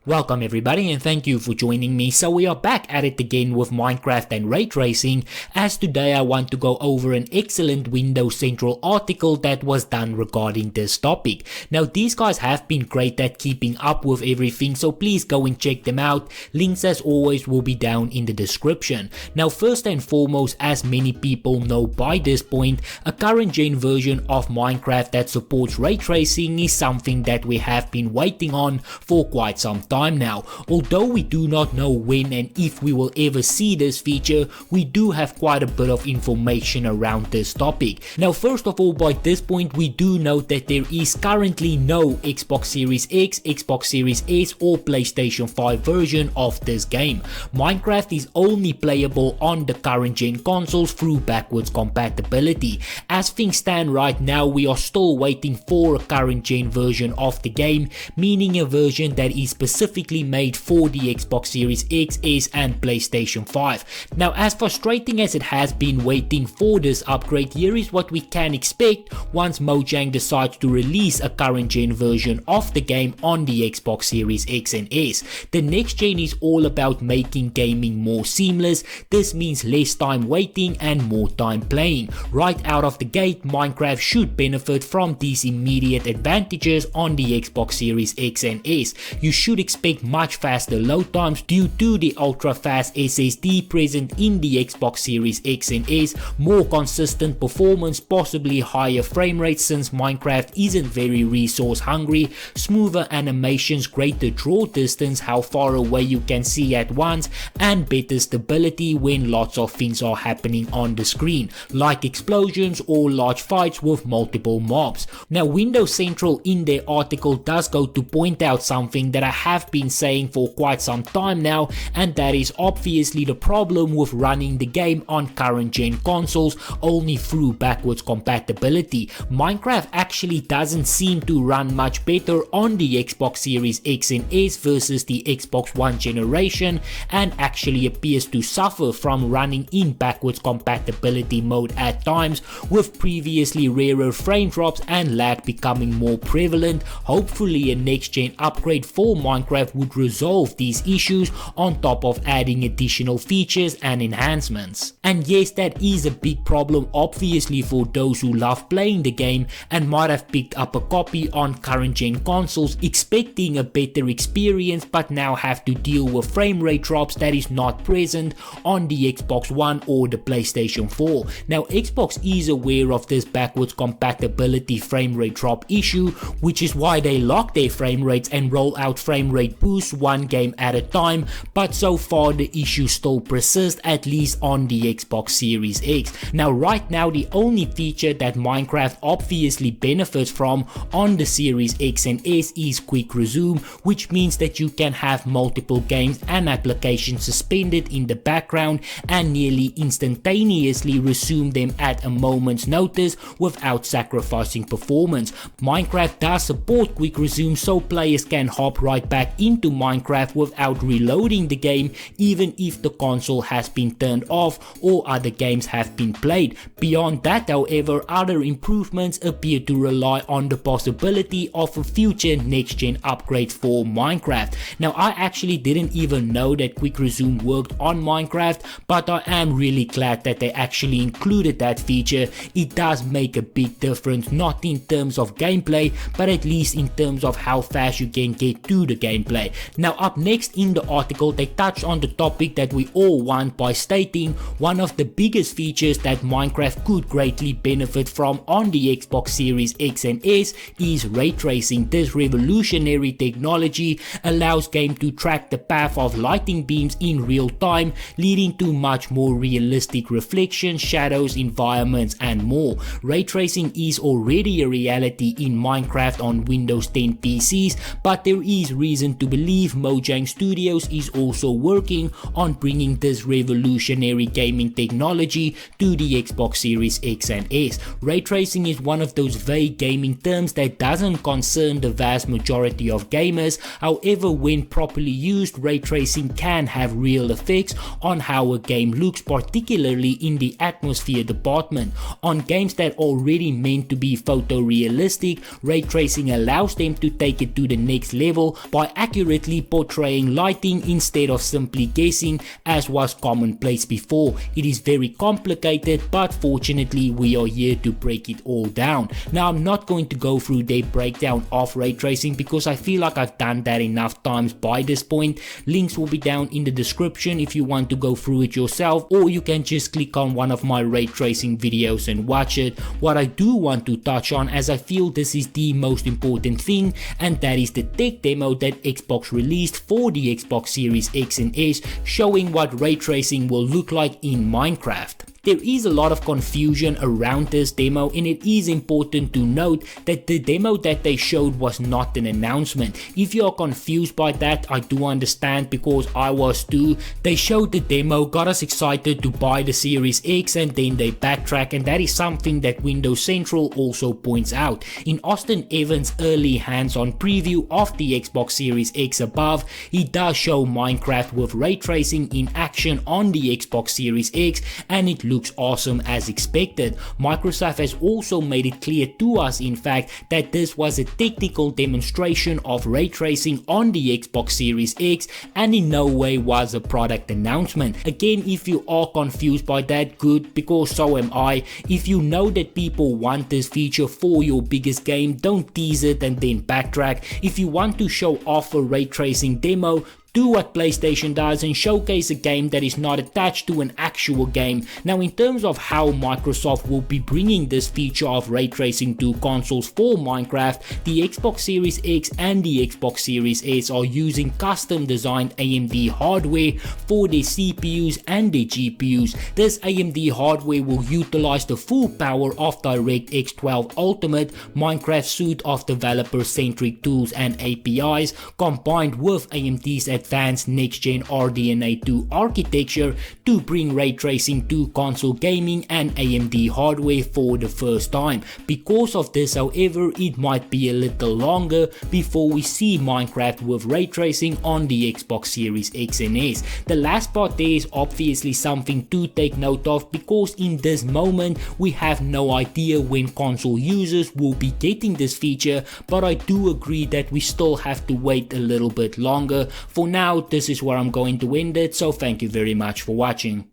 Welcome everybody and thank you for joining me. So we are back at it again with Minecraft and ray tracing, as today I want to go over an excellent Windows Central article that was done regarding this topic. Now these guys have been great at keeping up with everything, so please go and check them out. Links as always will be down in the description. Now first and foremost, as many people know by this point, a current gen version of Minecraft that supports ray tracing is something that we have been waiting on for quite some time now. Although we do not know when and if we will ever see this feature, we do have quite a bit of information around this topic. Now first of all, by this point we do note that there is currently no Xbox Series X, Xbox Series S or PlayStation 5 version of this game. Minecraft is only playable on the current gen consoles through backwards compatibility. As things stand right now, we are still waiting for a current gen version of the game, meaning a version that is specifically made for the Xbox Series X, S and PlayStation 5. Now as frustrating as it has been waiting for this upgrade, here is what we can expect once Mojang decides to release a current gen version of the game on the Xbox Series X and S. The next gen is all about making gaming more seamless. This means less time waiting and more time playing. Right out of the gate, Minecraft should benefit from these immediate advantages on the Xbox Series X and S. You should expect much faster load times due to the ultra fast SSD present in the Xbox Series X and S, more consistent performance, possibly higher frame rates since Minecraft isn't very resource hungry, smoother animations, greater draw distance, how far away you can see at once, and better stability when lots of things are happening on the screen, like explosions or large fights with multiple mobs. Now Windows Central in their article does go to point out something that I have been saying for quite some time now, and that is obviously the problem with running the game on current gen consoles only through backwards compatibility. Minecraft actually doesn't seem to run much better on the Xbox Series X and S versus the Xbox One generation, and actually appears to suffer from running in backwards compatibility mode at times, with previously rarer frame drops and lag becoming more prevalent. Hopefully a next gen upgrade for Minecraft would resolve these issues on top of adding additional features and enhancements. And yes, that is a big problem obviously for those who love playing the game and might have picked up a copy on current gen consoles expecting a better experience, but now have to deal with frame rate drops that is not present on the Xbox One or the PlayStation 4. Now Xbox is aware of this backwards compatibility frame rate drop issue, which is why they lock their frame rates and roll out frame rate boosts one game at a time, but so far the issue still persists, at least on the Xbox Series X. Now right now the only feature that Minecraft obviously benefits from on the Series X and S is quick resume, which means that you can have multiple games and applications suspended in the background and nearly instantaneously resume them at a moment's notice without sacrificing performance. Minecraft does support quick resume, so players can hop right back into Minecraft without reloading the game, even if the console has been turned off or other games have been played. Beyond that, however, other improvements appear to rely on the possibility of a future next gen upgrade for Minecraft. Now I actually didn't even know that quick resume worked on Minecraft, but I am really glad that they actually included that feature. It does make a big difference, not in terms of gameplay, but at least in terms of how fast you can get to the gameplay. Now up next in the article, they touch on the topic that we all want by stating one of the biggest features that Minecraft could greatly benefit from on the Xbox Series X and S is ray tracing. This revolutionary technology allows game to track the path of lighting beams in real time, leading to much more realistic reflections, shadows, environments and more. Ray tracing is already a reality in Minecraft on Windows 10 PCs, but there is reason to believe Mojang Studios is also working on bringing this revolutionary gaming technology to the Xbox Series X and S. Ray tracing is one of those vague gaming terms that doesn't concern the vast majority of gamers. However, when properly used, ray tracing can have real effects on how a game looks, particularly in the atmosphere department. On games that are already meant to be photorealistic, ray tracing allows them to take it to the next level by accurately portraying lighting instead of simply guessing as was commonplace before. It is very complicated, but fortunately we are here to break it all down. Now I'm not going to go through their breakdown of ray tracing because I feel like I've done that enough times by this point. Links will be down in the description if you want to go through it yourself, or you can just click on one of my ray tracing videos and watch it. What I do want to touch on, as I feel this is the most important thing, and that is the tech demo that Xbox released for the Xbox Series X and S, showing what ray tracing will look like in Minecraft. There is a lot of confusion around this demo, and it is important to note that the demo that they showed was not an announcement. If you are confused by that, I do understand, because I was too. They showed the demo, got us excited to buy the Series X, and then they backtrack, and that is something that Windows Central also points out. In Austin Evans' early hands-on preview of the Xbox Series X above, he does show Minecraft with ray tracing in action on the Xbox Series X, and it looks awesome as expected. Microsoft has also made it clear to us, in fact, that this was a technical demonstration of ray tracing on the Xbox Series X and in no way was a product announcement. Again, if you are confused by that, good, because so am I. If you know that people want this feature for your biggest game, don't tease it and then backtrack. If you want to show off a ray tracing demo, do what PlayStation does and showcase a game that is not attached to an actual game. Now, in terms of how Microsoft will be bringing this feature of ray tracing to consoles for Minecraft, the Xbox Series X and the Xbox Series S are using custom designed AMD hardware for their CPUs and their GPUs. This AMD hardware will utilize the full power of DirectX 12 Ultimate, Minecraft's suite of developer-centric tools and APIs, combined with AMD's advanced next-gen RDNA 2 architecture to bring ray tracing to console gaming and AMD hardware for the first time. Because of this, however, it might be a little longer before we see Minecraft with ray tracing on the Xbox Series X and S. The last part there is obviously something to take note of, because in this moment we have no idea when console users will be getting this feature, but I do agree that we still have to wait a little bit longer. For now, this is where I'm going to end it, so thank you very much for watching.